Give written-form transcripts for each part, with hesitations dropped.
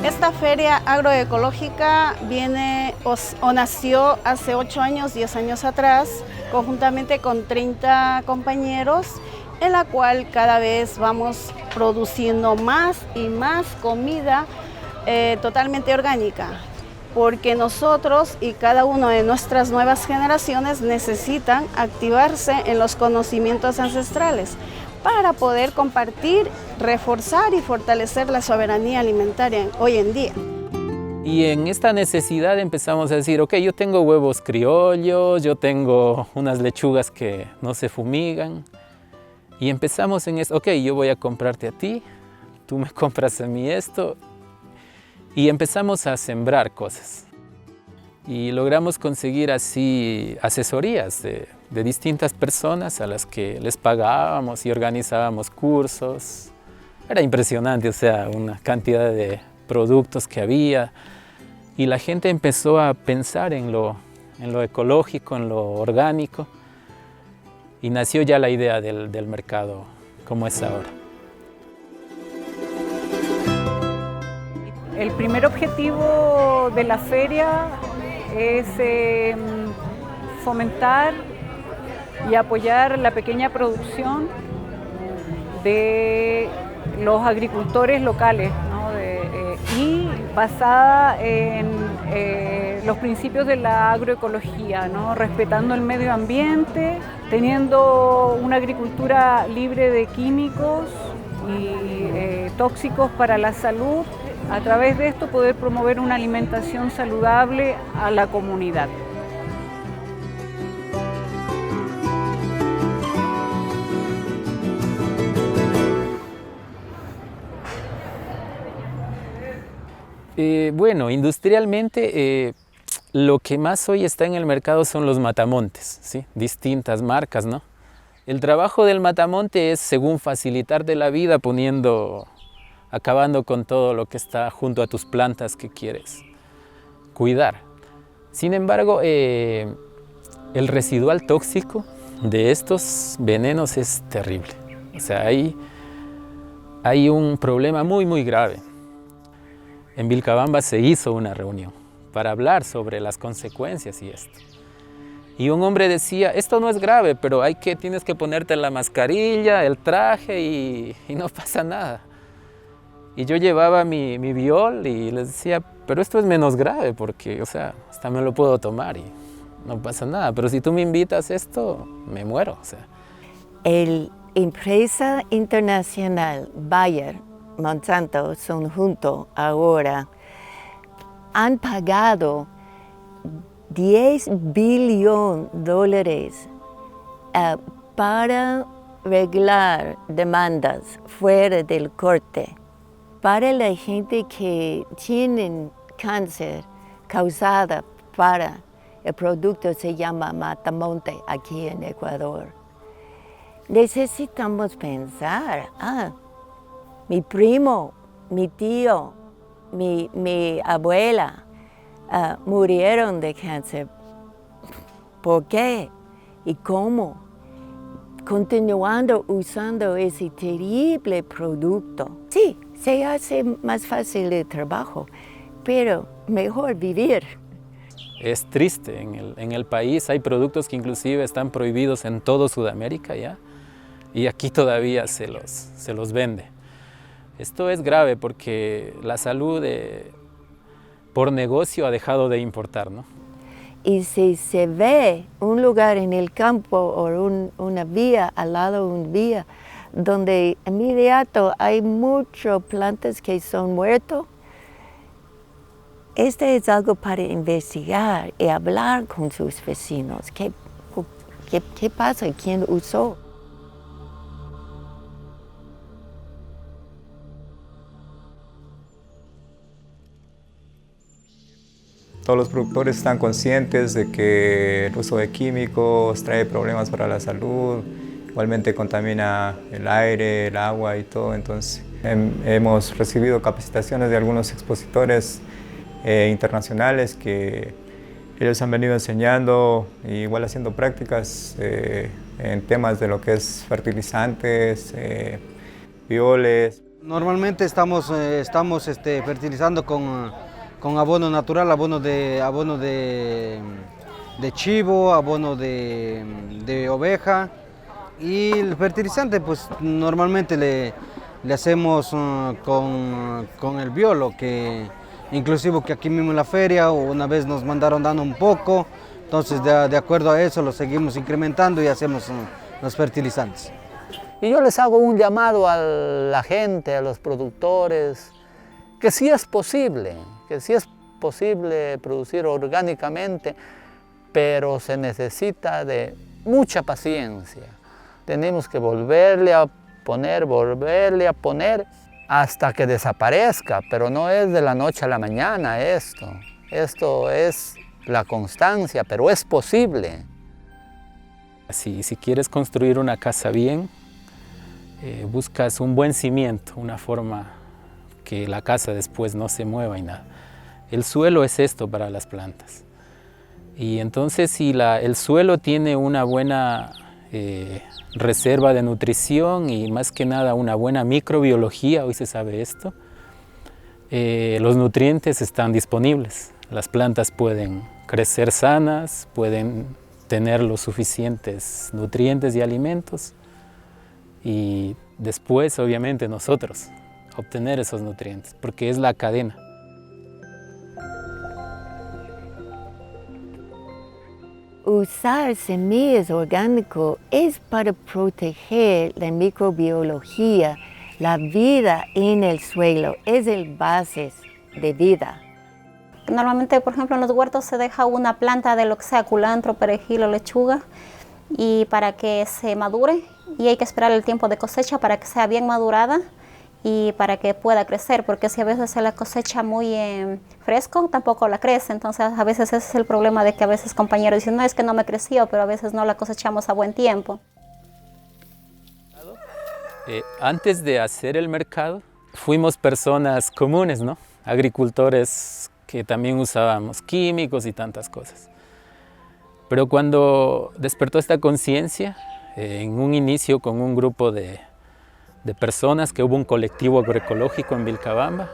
Esta feria agroecológica viene o nació hace 8 años, 10 años atrás, conjuntamente con 30 compañeros, en la cual cada vez vamos produciendo más y más comida totalmente orgánica, porque nosotros y cada una de nuestras nuevas generaciones necesitan activarse en los conocimientos ancestrales para poder compartir, reforzar y fortalecer la soberanía alimentaria hoy en día. Y en esta necesidad empezamos a decir, ok, yo tengo huevos criollos, yo tengo unas lechugas que no se fumigan. Y empezamos en eso, ok, yo voy a comprarte a ti, tú me compras a mí esto. Y empezamos a sembrar cosas. Y logramos conseguir así asesorías de distintas personas a las que les pagábamos y organizábamos cursos. Era impresionante, o sea, una cantidad de productos que había. Y la gente empezó a pensar en lo ecológico, en lo orgánico. Y nació ya la idea del mercado como es ahora. El primer objetivo de la feria es fomentar y apoyar la pequeña producción de los agricultores locales, ¿no? Y basada en los principios de la agroecología, ¿no? Respetando el medio ambiente, teniendo una agricultura libre de químicos y tóxicos para la salud. A través de esto poder promover una alimentación saludable a la comunidad. Bueno, industrialmente lo que más hoy está en el mercado son los matamontes, ¿sí? Distintas marcas, ¿no? El trabajo del matamonte es según facilitarte la vida acabando con todo lo que está junto a tus plantas que quieres cuidar. Sin embargo, el residual tóxico de estos venenos es terrible. O sea, hay un problema muy, muy grave. En Vilcabamba se hizo una reunión para hablar sobre las consecuencias y esto. Y un hombre decía, esto no es grave, pero tienes que ponerte la mascarilla, el traje y no pasa nada. Y yo llevaba mi viol y les decía, pero esto es menos grave porque, o sea, hasta me lo puedo tomar y no pasa nada. Pero si tú me invitas esto, me muero, o sea. La empresa internacional Bayer, Monsanto, son juntos ahora, han pagado $10 billones para arreglar demandas fuera del corte. Para la gente que tiene cáncer causada para el producto se llama matamonte aquí en Ecuador. Necesitamos pensar, mi primo, mi tío, mi abuela murieron de cáncer. ¿Por qué? ¿Y cómo? Continuando usando ese terrible producto. Sí, se hace más fácil el trabajo, pero mejor vivir. Es triste, en el país hay productos que inclusive están prohibidos en todo Sudamérica ya, y aquí todavía se los vende. Esto es grave porque la salud por negocio ha dejado de importar, ¿no? Y si se ve un lugar en el campo o una vía, al lado de una vía, donde inmediato hay muchas plantas que son muertas, este es algo para investigar y hablar con sus vecinos. ¿Qué pasa? ¿Quién usó? Todos los productores están conscientes de que el uso de químicos trae problemas para la salud, igualmente contamina el aire, el agua y todo. Entonces, hemos recibido capacitaciones de algunos expositores internacionales que ellos han venido enseñando, igual haciendo prácticas en temas de lo que es fertilizantes, violes. Normalmente estamos fertilizando con abono natural, abono de chivo, abono de oveja, y el fertilizante pues normalmente le hacemos con el biolo, que inclusive que aquí mismo en la feria una vez nos mandaron dando un poco, entonces de acuerdo a eso lo seguimos incrementando y hacemos los fertilizantes. Y yo les hago un llamado a la gente, a los productores, que sí es posible producir orgánicamente, pero se necesita de mucha paciencia. Tenemos que volverle a poner hasta que desaparezca, pero no es de la noche a la mañana esto. Esto es la constancia, pero es posible. Si quieres construir una casa bien, buscas un buen cimiento, una forma que la casa después no se mueva y nada. El suelo es esto para las plantas. Y entonces si el suelo tiene una buena reserva de nutrición y más que nada una buena microbiología, hoy se sabe esto, los nutrientes están disponibles. Las plantas pueden crecer sanas, pueden tener los suficientes nutrientes y alimentos y después obviamente nosotros obtener esos nutrientes, porque es la cadena. Usar semillas orgánicas es para proteger la microbiología, la vida en el suelo, es el base de vida. Normalmente, por ejemplo, en los huertos se deja una planta de lo que sea, culantro, perejil o lechuga, y para que se madure, y hay que esperar el tiempo de cosecha para que sea bien madurada y para que pueda crecer, porque si a veces se la cosecha muy fresco, tampoco la crece. Entonces a veces ese es el problema, de que a veces compañeros dicen, no, es que no me creció, pero a veces no la cosechamos a buen tiempo. Antes de hacer el mercado, fuimos personas comunes, ¿no? Agricultores que también usábamos químicos y tantas cosas. Pero cuando despertó esta conciencia, en un inicio con un grupo de personas, que hubo un colectivo agroecológico en Vilcabamba,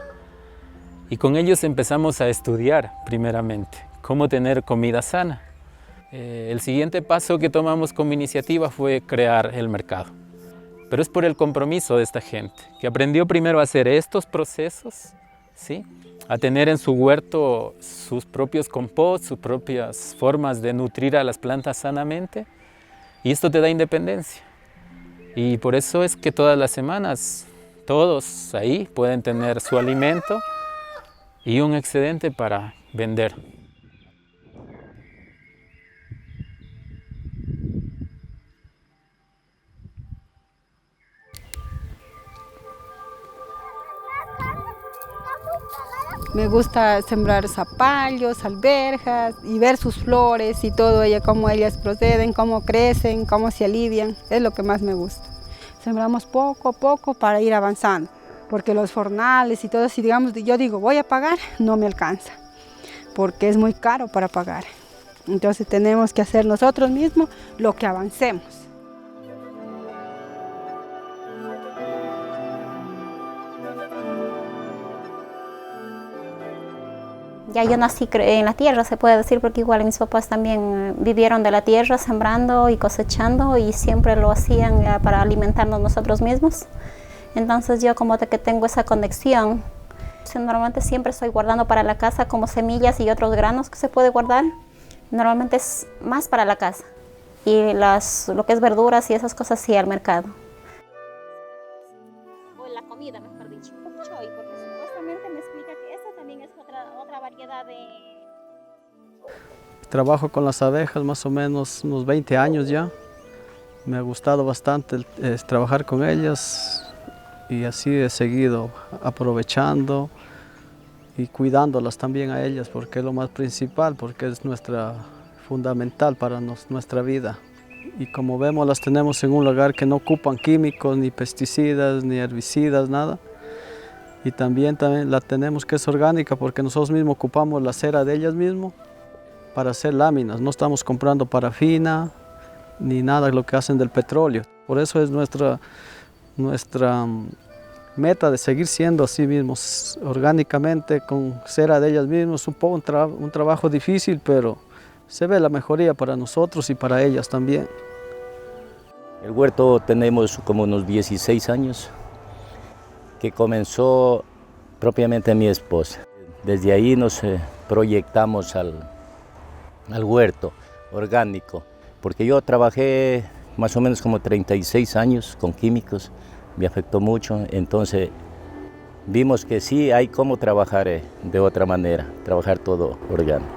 y con ellos empezamos a estudiar primeramente cómo tener comida sana. El siguiente paso que tomamos como iniciativa fue crear el mercado. Pero es por el compromiso de esta gente, que aprendió primero a hacer estos procesos, ¿sí? A tener en su huerto sus propios compost, sus propias formas de nutrir a las plantas sanamente, y esto te da independencia. Y por eso es que todas las semanas todos ahí pueden tener su alimento y un excedente para vender. Me gusta sembrar zapallos, alberjas y ver sus flores y todo, cómo ellas proceden, cómo crecen, cómo se alivian. Es lo que más me gusta. Sembramos poco a poco para ir avanzando, porque los fornales y todo, si digamos, yo digo voy a pagar, no me alcanza, porque es muy caro para pagar. Entonces tenemos que hacer nosotros mismos lo que avancemos. Ya yo nací en la tierra, se puede decir, porque igual mis papás también vivieron de la tierra, sembrando y cosechando, y siempre lo hacían para alimentarnos nosotros mismos. Entonces yo como de que tengo esa conexión. Normalmente siempre estoy guardando para la casa como semillas y otros granos que se puede guardar. Normalmente es más para la casa, y lo que es verduras y esas cosas sí al mercado. O la comida, mejor dicho, porque supuestamente me explica que esa también es otra variedad de... Trabajo con las abejas más o menos unos 20 años ya. Me ha gustado bastante trabajar con ellas, y así he seguido aprovechando y cuidándolas también a ellas, porque es lo más principal, porque es fundamental para nuestra vida. Y como vemos, las tenemos en un lugar que no ocupan químicos, ni pesticidas, ni herbicidas, nada. Y también la tenemos que es orgánica, porque nosotros mismos ocupamos la cera de ellas mismas para hacer láminas. No estamos comprando parafina ni nada lo que hacen del petróleo. Por eso es nuestra meta de seguir siendo así mismos, orgánicamente, con cera de ellas mismas. Un trabajo difícil, pero se ve la mejoría para nosotros y para ellas también. El huerto tenemos como unos 16 años, que comenzó propiamente mi esposa. Desde ahí nos proyectamos al huerto orgánico, porque yo trabajé más o menos como 36 años con químicos, me afectó mucho, entonces vimos que sí hay cómo trabajar de otra manera, trabajar todo orgánico.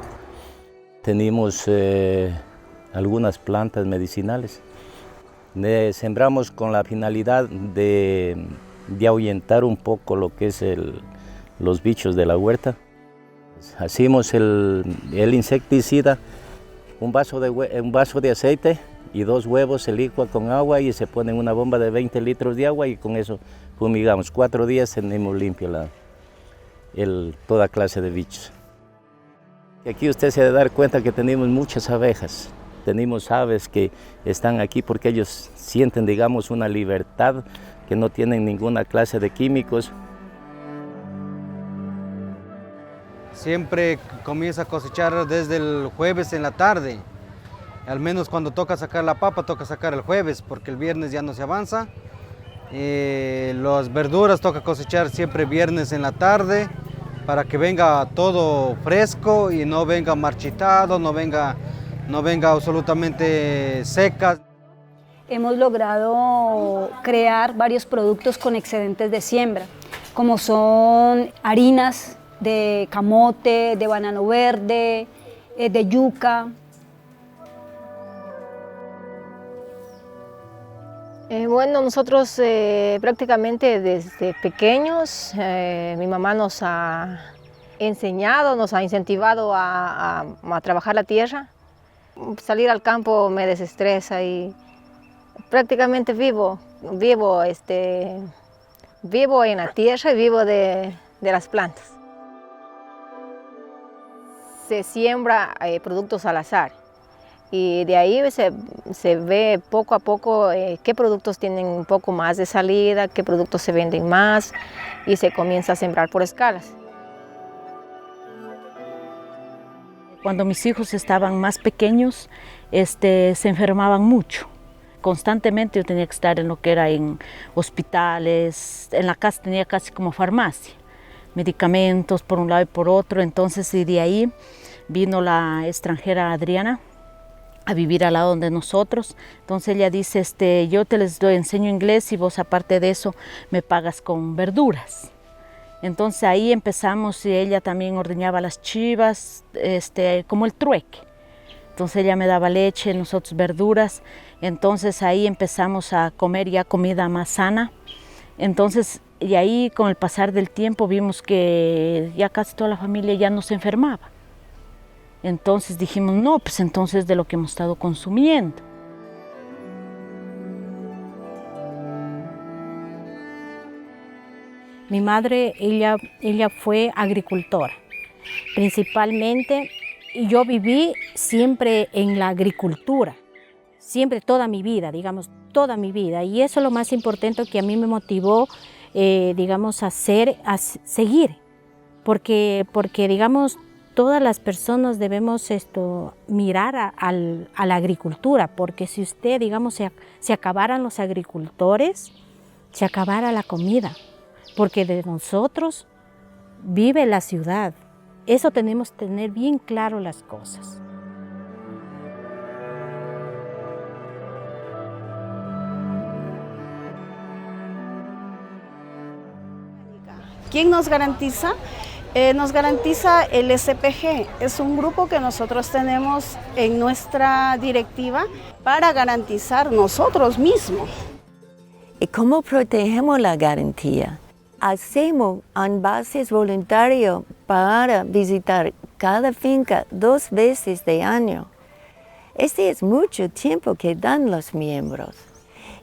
Tenemos algunas plantas medicinales, sembramos con la finalidad de ahuyentar un poco lo que es los bichos de la huerta. Hacemos el insecticida, un vaso de aceite y 2 huevos se licúa con agua y se pone en una bomba de 20 litros de agua y con eso fumigamos. 4 días tenemos limpia toda clase de bichos. Aquí usted se debe dar cuenta que tenemos muchas abejas, tenemos aves que están aquí porque ellos sienten, digamos, una libertad, que no tienen ninguna clase de químicos. Siempre comienza a cosechar desde el jueves en la tarde. Al menos cuando toca sacar la papa, toca sacar el jueves, porque el viernes ya no se avanza. Las verduras toca cosechar siempre viernes en la tarde, para que venga todo fresco y no venga marchitado, no venga absolutamente seca. Hemos logrado crear varios productos con excedentes de siembra, como son harinas de camote, de banano verde, de yuca. Bueno, nosotros prácticamente desde pequeños, mi mamá nos ha enseñado, nos ha incentivado a trabajar la tierra. Salir al campo me desestresa y prácticamente vivo en la tierra y vivo de las plantas. Se siembra productos al azar y de ahí se ve poco a poco qué productos tienen un poco más de salida, qué productos se venden más y se comienza a sembrar por escalas. Cuando mis hijos estaban más pequeños, se enfermaban mucho. Constantemente yo tenía que estar en lo que era en hospitales, en la casa tenía casi como farmacia, medicamentos por un lado y por otro. Entonces, y de ahí vino la extranjera Adriana a vivir al lado de nosotros. Entonces ella dice, yo te enseño inglés y vos aparte de eso me pagas con verduras. Entonces ahí empezamos y ella también ordeñaba las chivas, como el trueque. Entonces ella me daba leche, nosotros verduras. Entonces ahí empezamos a comer ya comida más sana. Entonces, y ahí con el pasar del tiempo vimos que ya casi toda la familia ya no se enfermaba. Entonces dijimos, no, pues entonces de lo que hemos estado consumiendo. Mi madre, ella fue agricultora, principalmente, y yo viví siempre en la agricultura, siempre toda mi vida, digamos, toda mi vida. Y eso es lo más importante que a mí me motivó, digamos, a seguir, porque digamos, todas las personas debemos mirar a la agricultura, porque si usted, digamos, se acabaran los agricultores, se acabara la comida, porque de nosotros vive la ciudad. Eso tenemos que tener bien claro las cosas. ¿Quién nos garantiza? Nos garantiza el SPG, es un grupo que nosotros tenemos en nuestra directiva para garantizar nosotros mismos. ¿Y cómo protegemos la garantía? Hacemos un base voluntario para visitar cada finca 2 veces de año. Este es mucho tiempo que dan los miembros.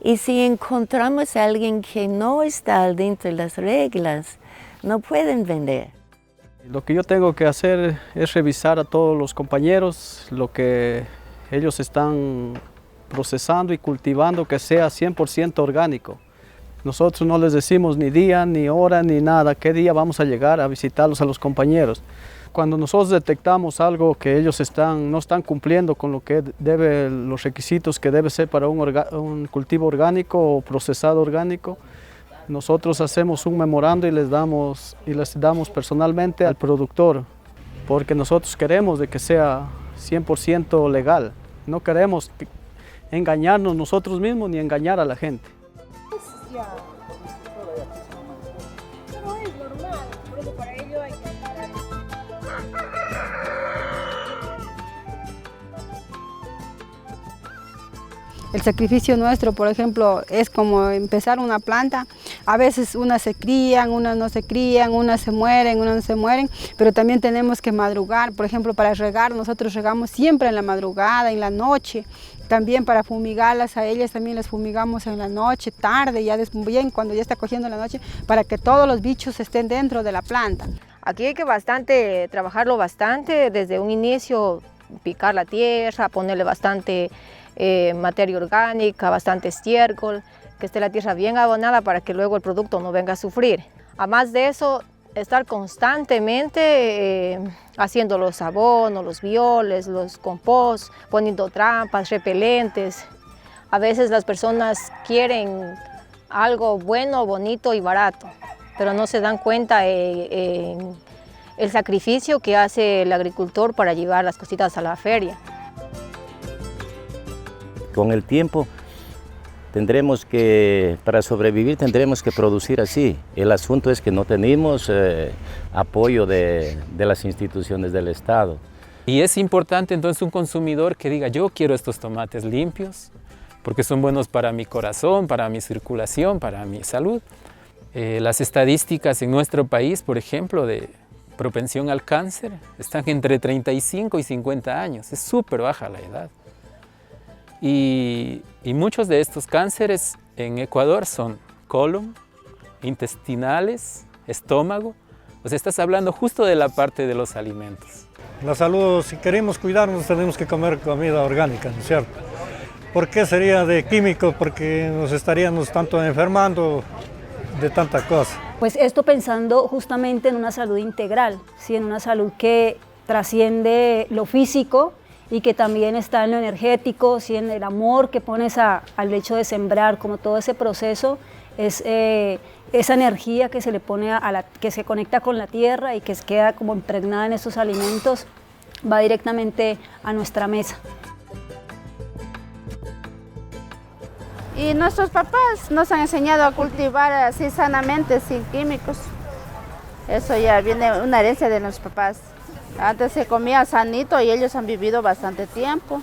Y si encontramos a alguien que no está dentro de las reglas, no pueden vender. Lo que yo tengo que hacer es revisar a todos los compañeros, lo que ellos están procesando y cultivando, que sea 100% orgánico. Nosotros no les decimos ni día, ni hora, ni nada, qué día vamos a llegar a visitarlos a los compañeros. Cuando nosotros detectamos algo que ellos no están cumpliendo con lo que los requisitos que debe ser para un cultivo orgánico o procesado orgánico, nosotros hacemos un memorando y les damos personalmente al productor, porque nosotros queremos de que sea 100% legal. No queremos engañarnos nosotros mismos ni engañar a la gente. El sacrificio nuestro, por ejemplo, es como empezar una planta. A veces unas se crían, unas no se crían, unas se mueren, unas no se mueren, pero también tenemos que madrugar. Por ejemplo, para regar, nosotros regamos siempre en la madrugada, en la noche. También para fumigarlas a ellas, también las fumigamos en la noche, tarde, ya bien cuando ya está cogiendo la noche, para que todos los bichos estén dentro de la planta. Aquí hay que trabajarlo bastante, desde un inicio, picar la tierra, ponerle bastante materia orgánica, bastante estiércol, que esté la tierra bien abonada para que luego el producto no venga a sufrir. Además de eso, estar constantemente haciendo los abonos, los bioles, los compost, poniendo trampas, repelentes. A veces las personas quieren algo bueno, bonito y barato, pero no se dan cuenta el sacrificio que hace el agricultor para llevar las cositas a la feria. Con el tiempo para sobrevivir tendremos que producir así. El asunto es que no tenemos apoyo de las instituciones del Estado. Y es importante entonces un consumidor que diga, yo quiero estos tomates limpios, porque son buenos para mi corazón, para mi circulación, para mi salud. Las estadísticas en nuestro país, por ejemplo, de propensión al cáncer, están entre 35 y 50 años. Es súper baja la edad. Y muchos de estos cánceres en Ecuador son colon, intestinales, estómago. O sea, estás hablando justo de la parte de los alimentos. La salud, si queremos cuidarnos, tenemos que comer comida orgánica, ¿no es cierto? ¿Por qué sería de químicos? Porque nos estaríamos tanto enfermando de tanta cosa. Pues esto pensando justamente en una salud integral, ¿sí? En una salud que trasciende lo físico y que también está en lo energético, ¿sí? En el amor que pones al hecho de sembrar, como todo ese proceso, es esa energía que se le pone que se conecta con la tierra y que queda como impregnada en estos alimentos, va directamente a nuestra mesa. Y nuestros papás nos han enseñado a cultivar así sanamente, sin químicos. Eso ya viene una herencia de nuestros papás. Antes se comía sanito y ellos han vivido bastante tiempo.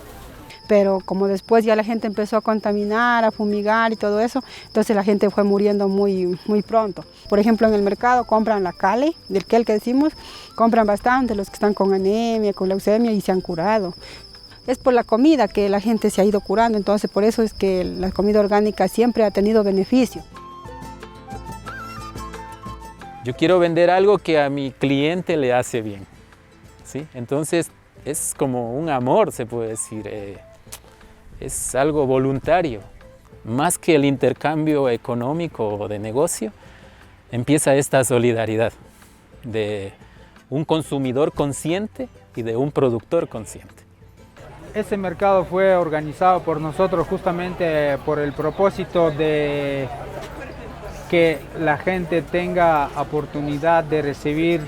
Pero como después ya la gente empezó a contaminar, a fumigar y todo eso, entonces la gente fue muriendo muy pronto. Por ejemplo, en el mercado compran la cale, del que decimos, compran bastante los que están con anemia, con leucemia y se han curado. Es por la comida que la gente se ha ido curando, entonces por eso es que la comida orgánica siempre ha tenido beneficio. Yo quiero vender algo que a mi cliente le hace bien, ¿sí? Entonces es como un amor, se puede decir, es algo voluntario. Más que el intercambio económico o de negocio, empieza esta solidaridad de un consumidor consciente y de un productor consciente. Ese mercado fue organizado por nosotros justamente por el propósito de que la gente tenga oportunidad de recibir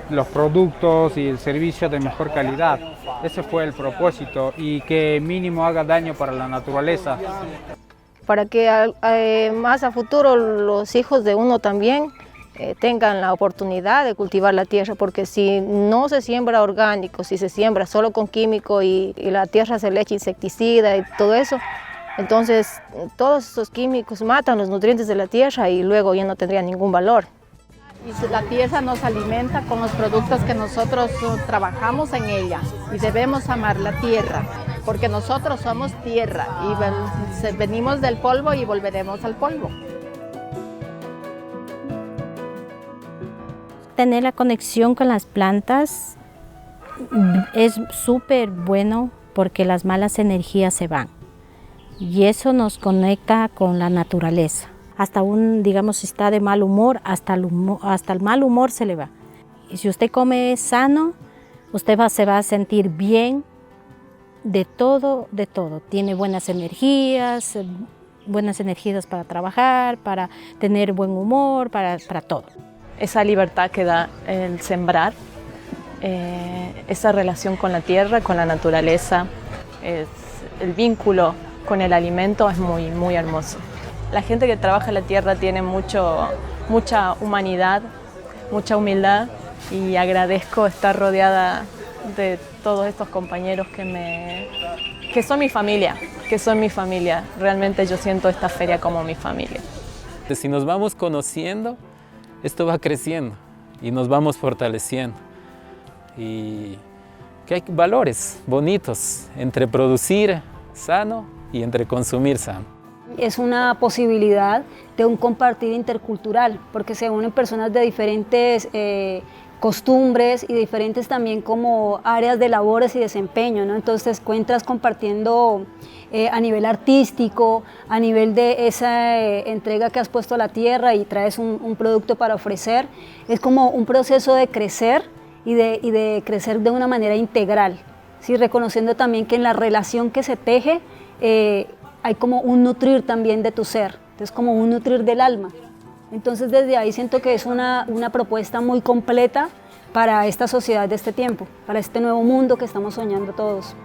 los productos y el servicio de mejor calidad. Ese fue el propósito y que mínimo haga daño para la naturaleza. Para que más a futuro los hijos de uno también tengan la oportunidad de cultivar la tierra, porque si no se siembra orgánico, si se siembra solo con químico y la tierra se le echa insecticida y todo eso, entonces todos esos químicos matan los nutrientes de la tierra y luego ya no tendría ningún valor. Y la tierra nos alimenta con los productos que nosotros trabajamos en ella y debemos amar la tierra, porque nosotros somos tierra y venimos del polvo y volveremos al polvo. Tener la conexión con las plantas es súper bueno porque las malas energías se van y eso nos conecta con la naturaleza. hasta digamos, si está de mal humor, hasta el mal humor se le va. Y si usted come sano, usted se va a sentir bien de todo, de todo. Tiene buenas energías para trabajar, para tener buen humor, para todo. Esa libertad que da el sembrar, esa relación con la tierra, con la naturaleza, el vínculo con el alimento es muy, muy hermoso. La gente que trabaja la tierra tiene mucha humanidad, mucha humildad, y agradezco estar rodeada de todos estos compañeros que son mi familia, Realmente yo siento esta feria como mi familia. Si nos vamos conociendo, esto va creciendo y nos vamos fortaleciendo. Y que hay valores bonitos entre producir sano y entre consumir sano. Es una posibilidad de un compartir intercultural, porque se unen personas de diferentes costumbres y diferentes también como áreas de labores y desempeño, ¿no? Entonces encuentras compartiendo a nivel artístico, a nivel de esa entrega que has puesto a la tierra y traes un producto para ofrecer. Es como un proceso de crecer y de crecer de una manera integral, ¿sí? Reconociendo también que en la relación que se teje hay como un nutrir también de tu ser, es como un nutrir del alma. Entonces desde ahí siento que es una propuesta muy completa para esta sociedad de este tiempo, para este nuevo mundo que estamos soñando todos.